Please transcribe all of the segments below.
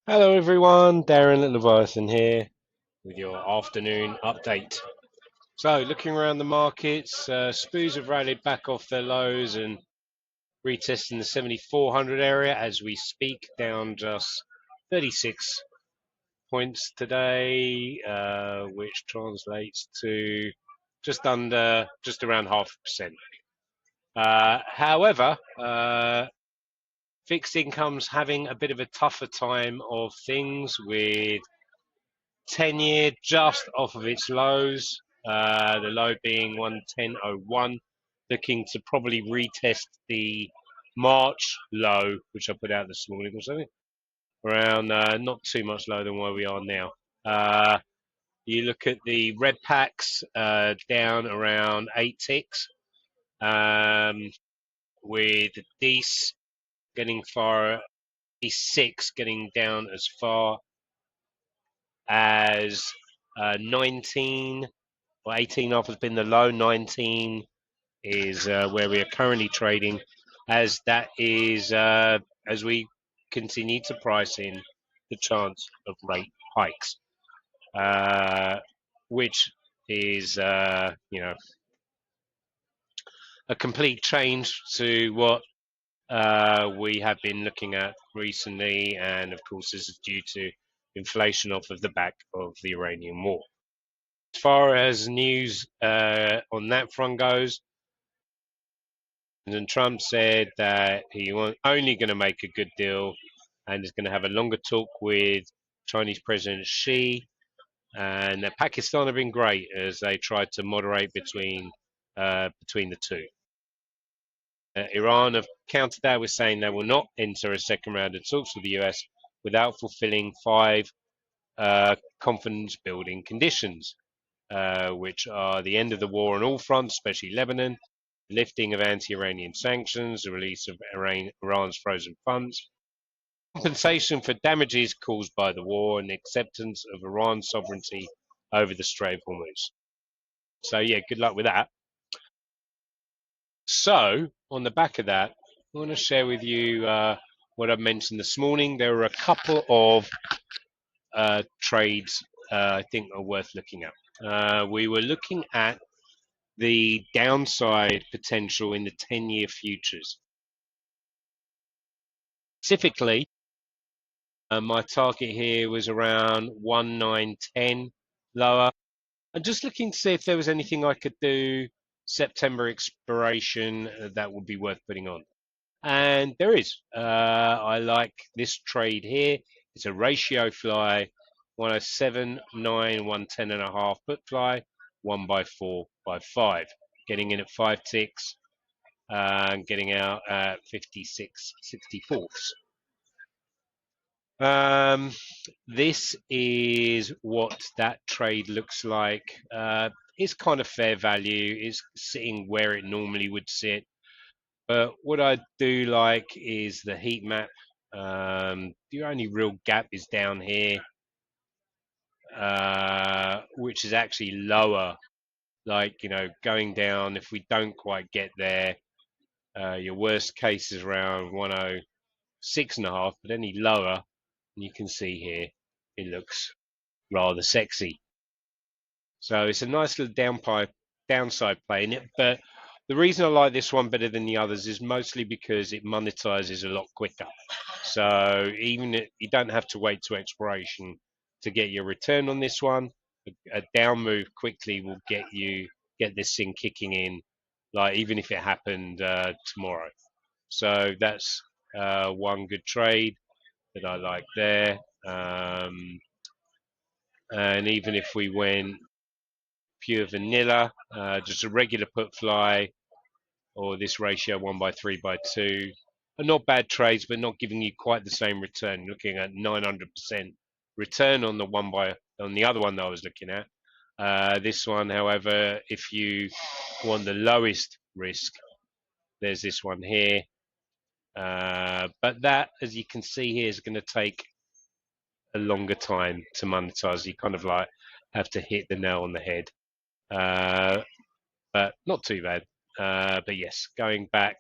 Hello everyone, Darren Leviathan here with your afternoon update. So, looking around the markets, SPOs have rallied back off their lows and retesting the 7400 area as we speak, down just 36 points today, which translates to just around 0.5%. However, fixed income's having a bit of a tougher time of things with 10-year just off of its lows, the low being 110.01, looking to probably retest the March low, which I put out this morning or something, around not too much lower than where we are now. You look at the red packs down around 8 ticks, with these getting far, D6 getting down as far as 19. Well, 18.5 has been the low. 19 is where we are currently trading, as that is as we continue to price in the chance of rate hikes, which is a complete change to what we have been looking at recently, and of course this is due to inflation off of the back of the Iranian war. As far as news on that front goes, and Trump said that he was only going to make a good deal and is going to have a longer talk with Chinese President Xi. And Pakistan have been great as they tried to moderate between the two. Iran have countered that with saying they will not enter a second round of talks with the US without fulfilling five confidence building conditions, which are the end of the war on all fronts, especially Lebanon, lifting of anti-Iranian sanctions, the release of Iran's frozen funds, compensation for damages caused by the war, and the acceptance of Iran's sovereignty over the Strait of Hormuz. So yeah, good luck with that. So on the back of that, I want to share with you what I mentioned this morning. There are a couple of trades I think are worth looking at. We were looking at the downside potential in the 10-year futures. Specifically, my target here was around 1910 lower. I'm just looking to see if there was anything I could do September expiration that would be worth putting on. And there is. I like this trade here. It's a ratio fly, 107, 9, 110 and a half put fly, 1 by 4 by 5. Getting in at 5 ticks and getting out at 56 64ths. This is what that trade looks like. It's kind of fair value. It's sitting where it normally would sit. But what I do like is the heat map. The only real gap is down here, which is actually lower. Like, going down, if we don't quite get there, your worst case is around 106.5, but any lower, you can see here, it looks rather sexy. So it's a nice little downside play in it. But the reason I like this one better than the others is mostly because it monetizes a lot quicker. So you don't have to wait to expiration to get your return on this one. A down move quickly will get this thing kicking in, like even if it happened tomorrow. So that's one good trade that I like there. And even if we went pure vanilla, just a regular put fly, or this ratio 1 by 3 by 2, are not bad trades, but not giving you quite the same return. Looking at 900% return on the other one that I was looking at. This one, however, if you want the lowest risk, there's this one here. But that, as you can see here, is going to take a longer time to monetize. You kind of like have to hit the nail on the head. But not too bad. But yes, going back,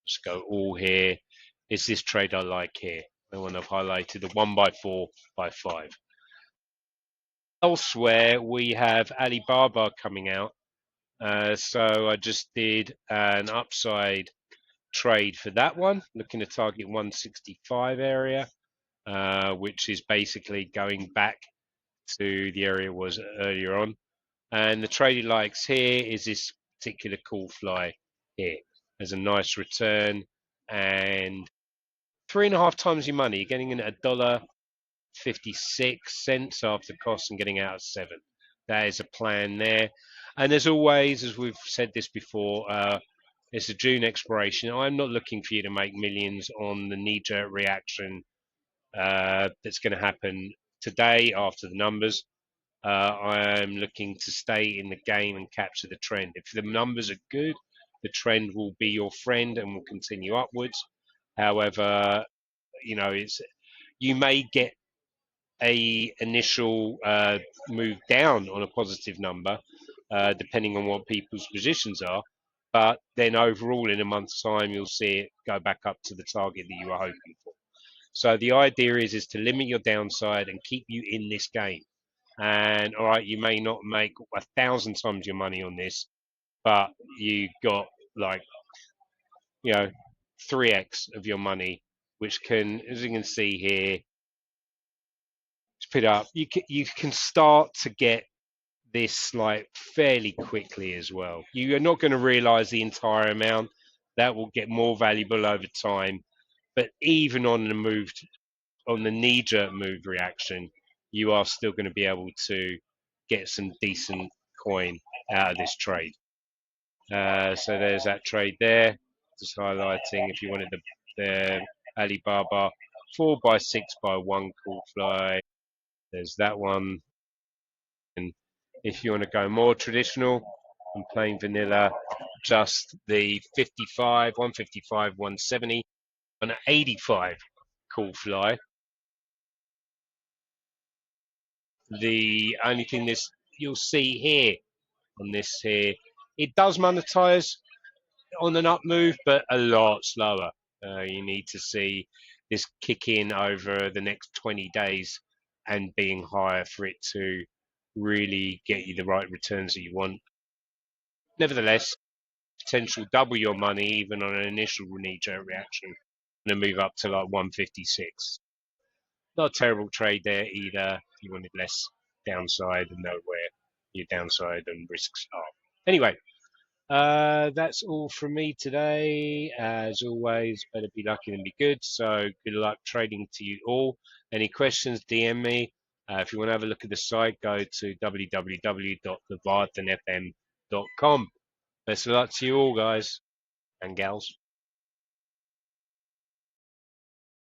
let's go all here. It's this trade I like here. the one I've highlighted, the 1x4x5. Elsewhere, we have Alibaba coming out. So I just did an upside trade for that one, looking to target 165 area, which is basically going back to the area it was earlier on. And the trade he likes here is this particular call fly here. There's a nice return and 3.5 times your money. You're getting in at $1.56 after costs and getting out at 7. That is a plan there. And as always, as we've said this before, it's a June expiration. I'm not looking for you to make millions on the knee-jerk reaction that's going to happen today after the numbers. I'm looking to stay in the game and capture the trend. If the numbers are good, the trend will be your friend and will continue upwards. However, you may get a initial move down on a positive number, depending on what people's positions are. But then overall, in a month's time, you'll see it go back up to the target that you were hoping for. So the idea is to limit your downside and keep you in this game. And all right, you may not make 1,000 times your money on this, but you got like 3x of your money, which can, as you can see here, put up. You can start to get this like fairly quickly as well. You are not going to realize the entire amount. That will get more valuable over time. But even on the knee-jerk move reaction, you are still going to be able to get some decent coin out of this trade. So there's that trade there. Just highlighting if you wanted the Alibaba 4x6x1 call fly. There's that one. And if you want to go more traditional and plain vanilla, just the 55, 155, 170, and an 85 call fly. The only thing you'll see here on this here, it does monetize on an up move, but a lot slower. You need to see this kick in over the next 20 days and being higher for it to really get you the right returns that you want. Nevertheless, potential double your money even on an initial knee-jerk reaction and then move up to like 156. Not a terrible trade there either. If you wanted less downside and know where your downside and risks are. Anyway, that's all from me today. As always, better be lucky than be good. So good luck trading to you all. Any questions, DM me. If you want to have a look at the site, go to www.leviathanfm.com. Best of luck to you all, guys and gals.